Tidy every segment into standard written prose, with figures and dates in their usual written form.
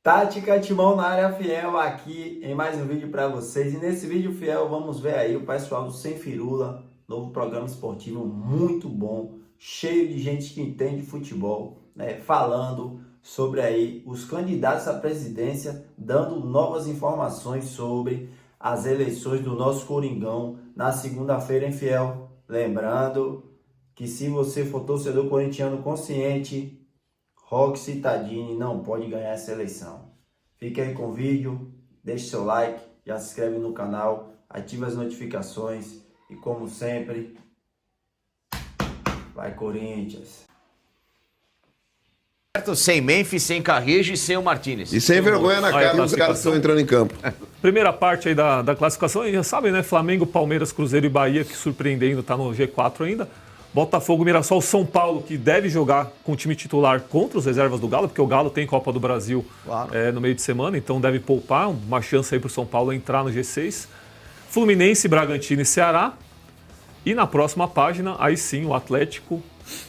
Tática Timão na área fiel aqui em mais um vídeo para vocês. E nesse vídeo fiel vamos ver aí o pessoal do Sem Firula, novo programa esportivo muito bom, cheio de gente que entende futebol, né, falando sobre aí os candidatos à presidência, dando novas informações sobre as eleições do nosso Coringão na segunda-feira em Fiel. Lembrando que se você for torcedor corintiano consciente, Roxy Tadini não pode ganhar essa eleição. Fique aí com o vídeo, deixe seu like, já se inscreve no canal, ative as notificações e como sempre, vai Corinthians! Sem Memphis, sem Carrejo e sem o Martínez. E sem vergonha na cara dos caras que estão entrando em campo. Primeira parte aí da classificação, e já sabem, né? Flamengo, Palmeiras, Cruzeiro e Bahia, que surpreendendo, está no G4 ainda. Botafogo, Mirassol, São Paulo, que deve jogar com o time titular contra os reservas do Galo, porque o Galo tem Copa do Brasil no meio de semana, então deve poupar, uma chance aí para o São Paulo entrar no G6. Fluminense, Bragantino e Ceará. E na próxima página, aí sim, o Atlético,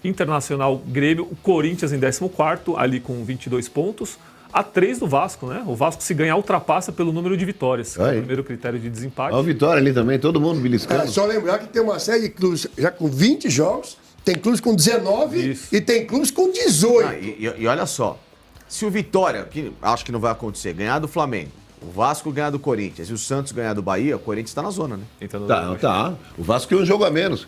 Internacional, Grêmio, o Corinthians em 14º, ali com 22 pontos, a 3 do Vasco, né? O Vasco, se ganhar, ultrapassa pelo número de vitórias, que é o primeiro critério de desempate. Olha o Vitória ali também, todo mundo beliscando. É só lembrar que tem uma série de clubes já com 20 jogos, tem clubes com 19 Isso. e tem clubes com 18. E olha só, se o Vitória, que acho que não vai acontecer, ganhar do Flamengo, o Vasco ganhar do Corinthians e o Santos ganhar do Bahia, o Corinthians está na zona, né? Tá. O Vasco tem um jogo a menos.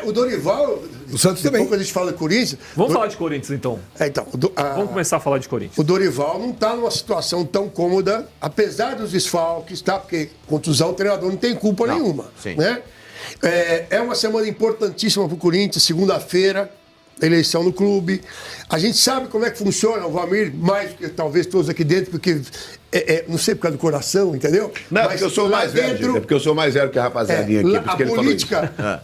O Dorival, O Santos também. Quando a gente fala de Corinthians... Vamos falar de Corinthians, então. Vamos começar a falar de Corinthians. O Dorival não está numa situação tão cômoda, apesar dos desfalques, tá? Porque contusão o treinador não tem culpa nenhuma. Sim. Né? É uma semana importantíssima para o Corinthians, segunda-feira, eleição no clube. A gente sabe como é que funciona o Valmir, mais do que talvez todos aqui dentro, porque não sei por causa do coração, entendeu? Não, porque eu sou mais velho, gente. É porque eu sou mais velho que a rapaziadinha aqui. A política,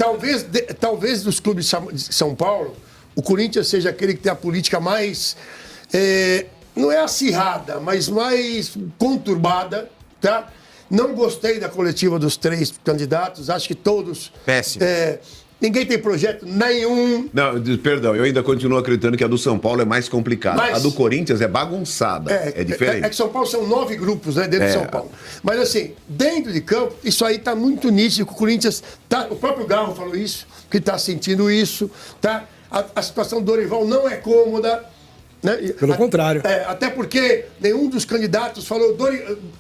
talvez dos clubes de São Paulo, o Corinthians seja aquele que tem a política mais, não é acirrada, mas mais conturbada, tá? Não gostei da coletiva dos 3 candidatos, acho que todos... Péssimo. Ninguém tem projeto nenhum. Não, perdão, eu ainda continuo acreditando que a do São Paulo é mais complicada. Mas... A do Corinthians é bagunçada, é diferente. É que São Paulo são 9 grupos, né, dentro de São Paulo. Mas assim, dentro de campo, isso aí tá muito nítido, que o Corinthians tá, o próprio Garro falou isso, que tá sentindo isso, tá? A situação do Dorival não é cômoda, né? Pelo contrário. Até porque nenhum dos candidatos falou...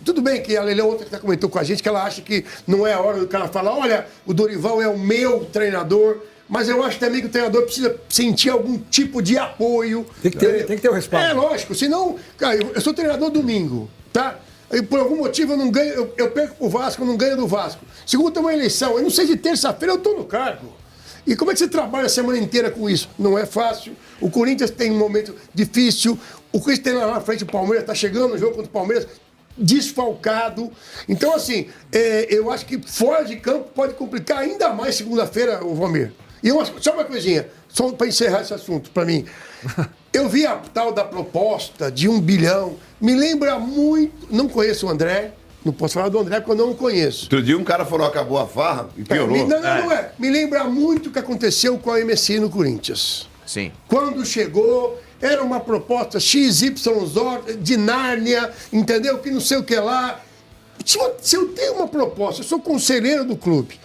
Tudo bem que a Lelê ontem até comentou com a gente que ela acha que não é a hora do cara falar, olha, o Dorival é o meu treinador, mas eu acho também que o treinador precisa sentir algum tipo de apoio. Tem que ter o respaldo. Lógico, senão... Cara, eu sou treinador domingo, tá? E por algum motivo eu não ganho, eu perco pro Vasco, eu não ganho do Vasco. Segundo, tem uma eleição, eu não sei, de terça-feira eu tô no cargo. E como é que você trabalha a semana inteira com isso? Não é fácil. O Corinthians tem um momento difícil. O Corinthians tem lá na frente o Palmeiras, está chegando no jogo contra o Palmeiras desfalcado. Então, assim, eu acho que fora de campo pode complicar ainda mais segunda-feira, o Valmir. E só uma coisinha, só para encerrar esse assunto, para mim. Eu vi a tal da proposta de 1 bilhão. Me lembra muito... Não conheço o André. Não posso falar do André porque eu não o conheço. Outro dia um cara falou acabou a farra e piorou. Não é. Me lembra muito o que aconteceu com a MSI no Corinthians. Sim. Quando chegou, era uma proposta XYZ de Nárnia, entendeu? Que não sei o que lá. Se eu tenho uma proposta, eu sou conselheiro do clube.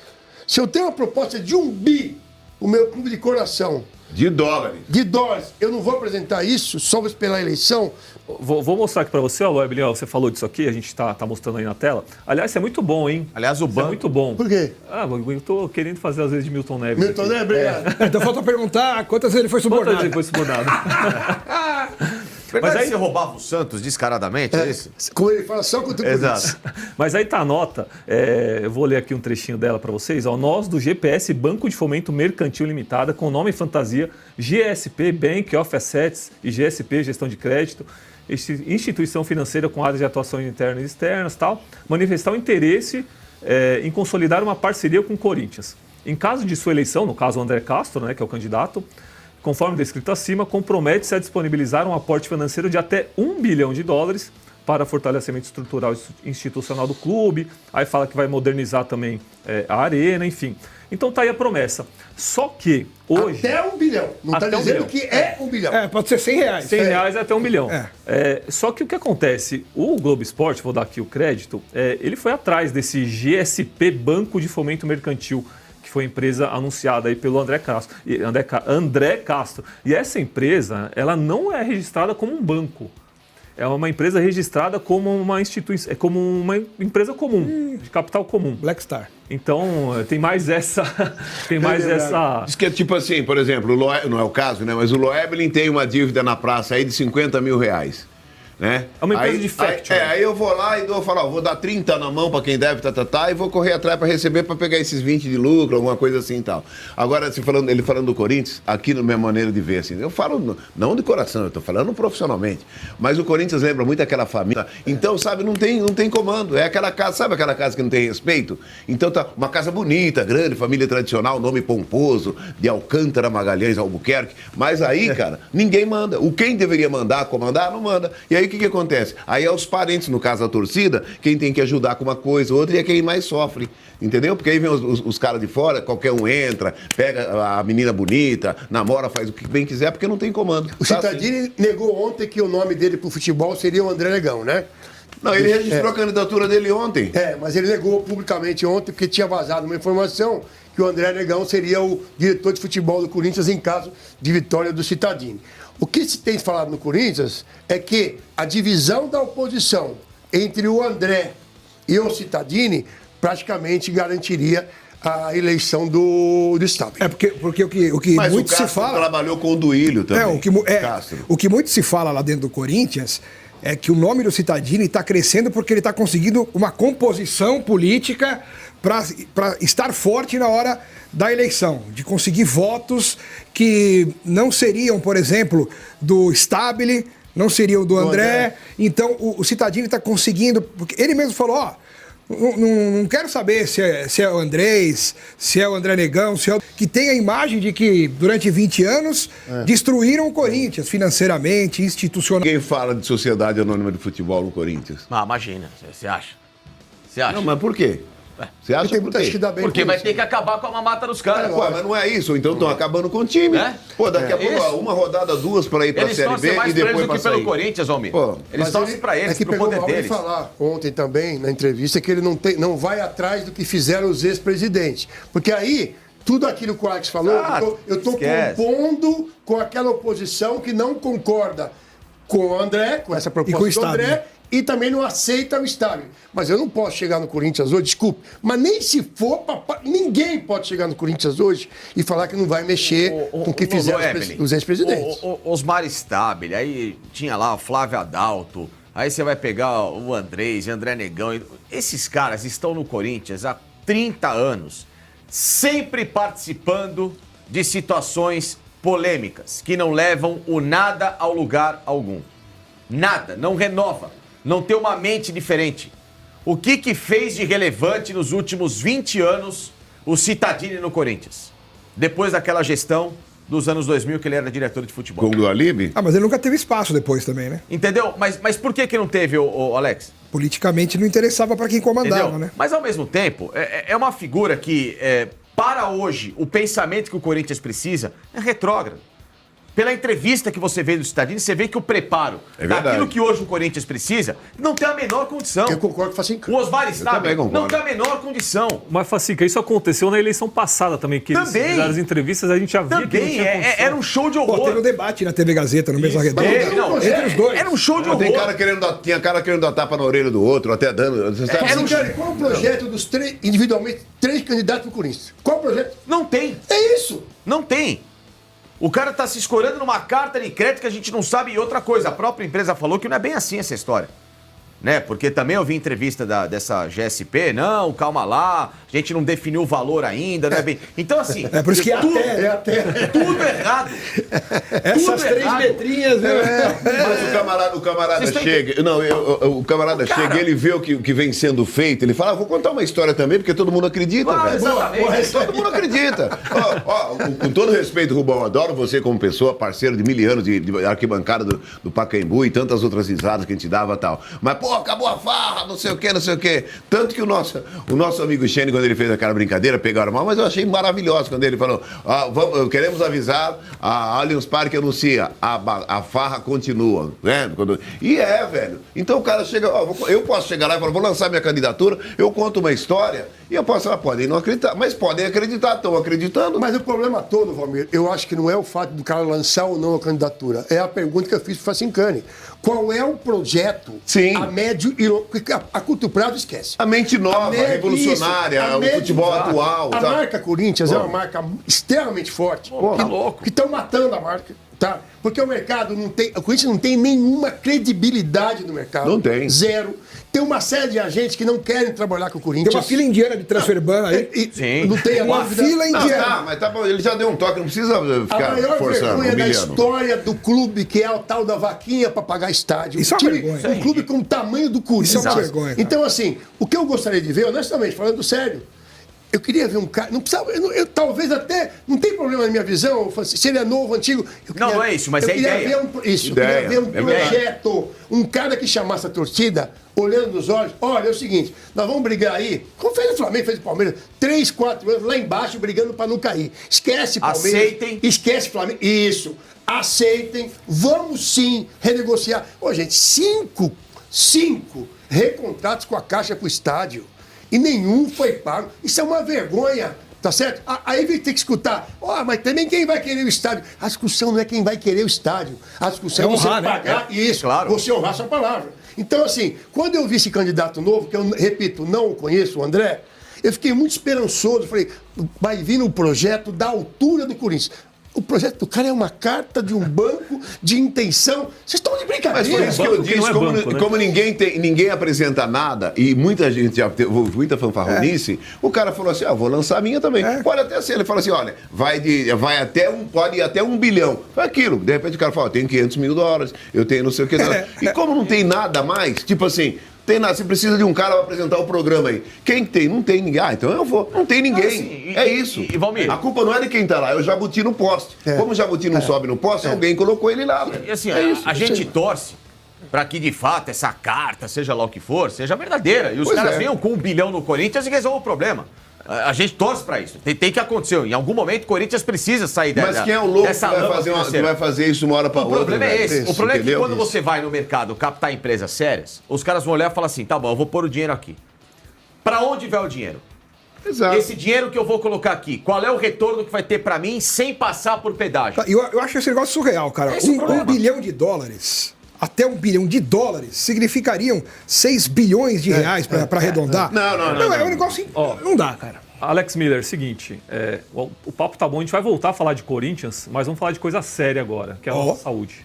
Se eu tenho uma proposta de 1 bi, o meu clube de coração... De dólares. Eu não vou apresentar isso, só vou esperar a eleição. Vou mostrar aqui para você, ó, Ebelinho, você falou disso aqui, a gente tá mostrando aí na tela. Aliás, isso é muito bom, hein? Aliás, o Isso banco... é muito bom. Por quê? Eu tô querendo fazer às vezes de Milton Neves. Milton Neves, obrigado. Então falta perguntar quantas vezes ele foi subornado. Quantas vezes ele foi subornado? Verdade, Mas aí você roubava o Santos descaradamente, é isso? Como ele fala, só contra o Corinthians. Exato. Mas aí tá a nota, eu vou ler aqui um trechinho dela para vocês. Ó, nós do GPS Banco de Fomento Mercantil Limitada, com nome e fantasia GSP Bank of Assets e GSP Gestão de Crédito, instituição financeira com áreas de atuação internas e externas, tal, manifestar o interesse em consolidar uma parceria com o Corinthians. Em caso de sua eleição, no caso o André Castro, né, que é o candidato, conforme descrito acima, compromete-se a disponibilizar um aporte financeiro de até $1 bilhão para fortalecimento estrutural e institucional do clube. Aí fala que vai modernizar também a arena, enfim. Então tá aí a promessa. Só que hoje... Até 1 bilhão. Não está Até 1 dizendo bilhão. que é 1 bilhão. Pode ser R$100. 100 reais até 1 milhão. É. Só que o que acontece, o Globo Esporte, vou dar aqui o crédito, ele foi atrás desse GSP Banco de Fomento Mercantil, que foi a empresa anunciada aí pelo André Castro. E essa empresa, ela não é registrada como um banco. É uma empresa registrada como uma instituição, como uma empresa comum, de capital comum. Blackstar. Então, tem mais essa... Tem mais essa... Diz que é tipo assim, por exemplo, não é o caso, né? Mas o Loeblin tem uma dívida na praça aí de R$50 mil. Né? É uma empresa de factoring. Aí eu vou lá e vou dar 30 na mão para quem deve, e vou correr atrás para receber, para pegar esses 20 de lucro, alguma coisa assim e tal. Agora, ele falando do Corinthians, aqui na minha maneira de ver, assim, eu falo não de coração, eu tô falando profissionalmente, mas o Corinthians lembra muito aquela família. Então, sabe, não tem comando. É aquela casa, sabe aquela casa que não tem respeito? Então tá uma casa bonita, grande, família tradicional, nome pomposo, de Alcântara, Magalhães, Albuquerque, mas aí, cara, ninguém manda. Quem deveria mandar, comandar, não manda. E aí o que acontece? Aí é os parentes, no caso da torcida, quem tem que ajudar com uma coisa ou outra, e é quem mais sofre, entendeu? Porque aí vem os caras de fora, qualquer um entra, pega a menina bonita, namora, faz o que bem quiser, porque não tem comando. O Cittadini negou ontem que o nome dele pro futebol seria o André Negão, né? Não, ele registrou a candidatura dele ontem. Mas ele negou publicamente ontem, porque tinha vazado uma informação que o André Negão seria o diretor de futebol do Corinthians em caso de vitória do Cittadini. O que se tem falado no Corinthians é que a divisão da oposição entre o André e o Cittadini praticamente garantiria a eleição do Stabile. Porque o que Mas muito o Castro se fala... trabalhou com o Duílio também. O que muito se fala lá dentro do Corinthians é que o nome do Cittadini está crescendo porque ele está conseguindo uma composição política para estar forte na hora da eleição, de conseguir votos que não seriam, por exemplo, do Stabile, não seriam do André. Então o Cittadini está conseguindo, porque ele mesmo falou, não quero saber se é o Andrés, se é o André Negão, que tem a imagem de que durante 20 anos destruíram o Corinthians financeiramente, institucionalmente. Quem fala de Sociedade Anônima de Futebol no Corinthians? Imagina, você acha? Você acha? Não, mas por quê? Você acha Tem por muita gente que quê? dá bem Porque com vai isso, ter que acabar com a mamata dos caras. Pô, mas não é isso. Então estão acabando com o time. Pô, daqui a pouco, Isso. uma rodada, duas para ir para a Eles Série torcem B mais e pra depois eles do para que pelo sair. Corinthians, Almir. Pô, Eles Mas torcem pra eles, é que pro pegou poder mal de deles. falar ontem também, na entrevista, que ele não vai atrás do que fizeram os ex-presidentes. Porque aí, tudo aquilo que o Alex falou, eu estou compondo com aquela oposição que não concorda com o André, com essa proposta do André, e também não aceita o Stabile. Mas eu não posso chegar no Corinthians hoje, desculpe, mas nem se for, ninguém pode chegar no Corinthians hoje e falar que não vai mexer com o que fizeram os ex-presidentes. Osmar Stabile, aí tinha lá o Flávio Adalto, aí você vai pegar o Andrés, André Negão. Esses caras estão no Corinthians há 30 anos, sempre participando de situações polêmicas, que não levam o nada ao lugar algum. Nada, não renova. Não ter uma mente diferente. O que fez de relevante nos últimos 20 anos o Cittadini no Corinthians? Depois daquela gestão dos anos 2000 que ele era diretor de futebol. Com o Alibe? Mas ele nunca teve espaço depois também, né? Entendeu? Mas por que não teve, o Alex? Politicamente não interessava para quem comandava, Entendeu? né? Mas ao mesmo tempo, é uma figura que, para hoje, o pensamento que o Corinthians precisa é retrógrado. Pela entrevista que você vê do Cittadini, você vê que o preparo daquilo que hoje o Corinthians precisa não tem a menor condição. Eu concordo com o Facinca. O Osmar Stabile não tem a menor condição. Mas, Facica, isso aconteceu na eleição passada também, que eles fizeram as entrevistas, a gente já via que não tinha condição. Era um show de horror. Teve um debate na TV Gazeta, no Mesa Redonda, entre os dois. Era um show de horror. Tinha cara querendo dar tapa na orelha do outro, até dando... Qual o projeto dos três, individualmente, 3 candidatos pro Corinthians? Qual o projeto? Não tem. É isso. Não tem. O cara tá se escorando numa carta de crédito que a gente não sabe. E outra coisa, a própria empresa falou que não é bem assim essa história. né? Porque também eu vi entrevista dessa GSP, não, calma lá, a gente não definiu o valor ainda, né? Então, assim... É por isso que tudo, tudo errado. Essas Tudo 3 errado. letrinhas, né? Mas o camarada chega... Não, o camarada chega, ele vê o que vem sendo feito, ele fala, vou contar uma história também, porque todo mundo acredita, Claro, velho. exatamente. Todo mundo acredita. Com todo respeito, Rubão, adoro você como pessoa, parceiro de 1000 anos de arquibancada do Pacaembu e tantas outras risadas que a gente dava e tal. Mas, pô, acabou a farra, não sei o quê, não sei o quê. Tanto que o nosso amigo Xene, quando ele fez aquela brincadeira, pegaram mal, mas eu achei maravilhoso quando ele falou, queremos avisar, a Allianz Parque anuncia, a farra continua, né? E velho. Então o cara chega, eu posso chegar lá e falar, vou lançar minha candidatura, eu conto uma história e eu posso falar, podem não acreditar, mas podem acreditar, estão acreditando. Mas o problema todo, Valmir, eu acho que não é o fato do cara lançar ou não a candidatura. É a pergunta que eu fiz para o Facincani. Qual é o projeto a médio e longo... A curto prazo, esquece. A mente nova, revolucionária, o futebol atual. A marca Corinthians é uma marca extremamente forte. Tá louco. Que estão matando a marca. Tá? Porque o mercado não tem... O Corinthians não tem nenhuma credibilidade no mercado. Não tem. Zero. Tem uma série de agentes que não querem trabalhar com o Corinthians. Tem uma fila indiana de transfer ban aí. Sim. Não tem a Uma dúvida. fila indiana. Tá, mas tá bom, ele já deu um toque, não precisa A ficar maior forçando, vergonha da humilhando. história do clube, que é o tal da vaquinha para pagar estádio. Isso é uma vergonha. Um clube com o tamanho do Corinthians. Isso é uma vergonha, cara. Então, assim, o que eu gostaria de ver, honestamente, falando sério, eu queria ver um cara. Não precisava. Talvez até. Não tem problema na minha visão, se ele é novo, antigo. Não é isso, mas é ideia. Eu queria ver um projeto, um cara que chamasse a torcida, olhando nos olhos. Olha, é o seguinte, nós vamos brigar aí, como fez o Flamengo, fez o Palmeiras, 3, 4 anos lá embaixo brigando para não cair. Esquece Palmeiras. Aceitem. Esquece Flamengo. Isso. Aceitem. Vamos sim renegociar. Ô, gente, 5 recontratos com a Caixa pro estádio. E nenhum foi pago. Isso é uma vergonha, tá certo? Aí vem ter que escutar, mas também quem vai querer o estádio? A discussão não é quem vai querer o estádio. A discussão é você honrar, né? pagar isso, Claro. você honrar sua palavra. Então, assim, quando eu vi esse candidato novo, que eu, repito, não conheço, o André, eu fiquei muito esperançoso. Falei, vai vir um projeto da altura do Corinthians. O projeto do cara é uma carta de um banco de intenção. Vocês estão de Mas brincadeira. por isso que eu banco que disse, não é banco, né? como ninguém apresenta nada, e muita gente já teve muita fanfarronice, o cara falou assim, vou lançar a minha também. Pode até ser, ele falou assim, olha, pode ir até 1 bilhão. Foi aquilo. De repente o cara fala, eu tenho 500 mil dólares, eu tenho não sei o que. E como não tem nada mais, tipo assim, tem nada, você precisa de um cara para apresentar o programa aí. Quem tem? Não tem ninguém. Então eu vou. Não tem ninguém. É isso. E Valmir? A culpa não é de quem tá lá, é o Jabuti no poste. Como o Jabuti não sobe no poste, alguém colocou ele lá. E assim, isso, a gente torce para que, de fato, essa carta, seja lá o que for, seja verdadeira. E os Pois caras é. venham com 1 bilhão no Corinthians e resolvam o problema. A gente torce para isso. Tem que acontecer. Em algum momento, o Corinthians precisa sair Mas quem é o louco que dessa vai lama fazer, que financeira. vai fazer isso uma hora para O outra? problema é velho? esse. O problema é que Entendeu? quando você vai no mercado captar empresas sérias, os caras vão olhar e falar assim, tá bom, eu vou pôr o dinheiro aqui. Para onde vai o dinheiro? Exato. Esse dinheiro que eu vou colocar aqui, qual é o retorno que vai ter para mim sem passar por pedágio? Eu acho esse negócio surreal, cara. Esse é o 1 problema. bilhão de dólares, até 1 bilhão de dólares, significariam 6 bilhões de reais para arredondar. Não. É um negócio... Não dá, cara. Alex Miller, seguinte, o papo tá bom, a gente vai voltar a falar de Corinthians, mas vamos falar de coisa séria agora, que é a nossa saúde.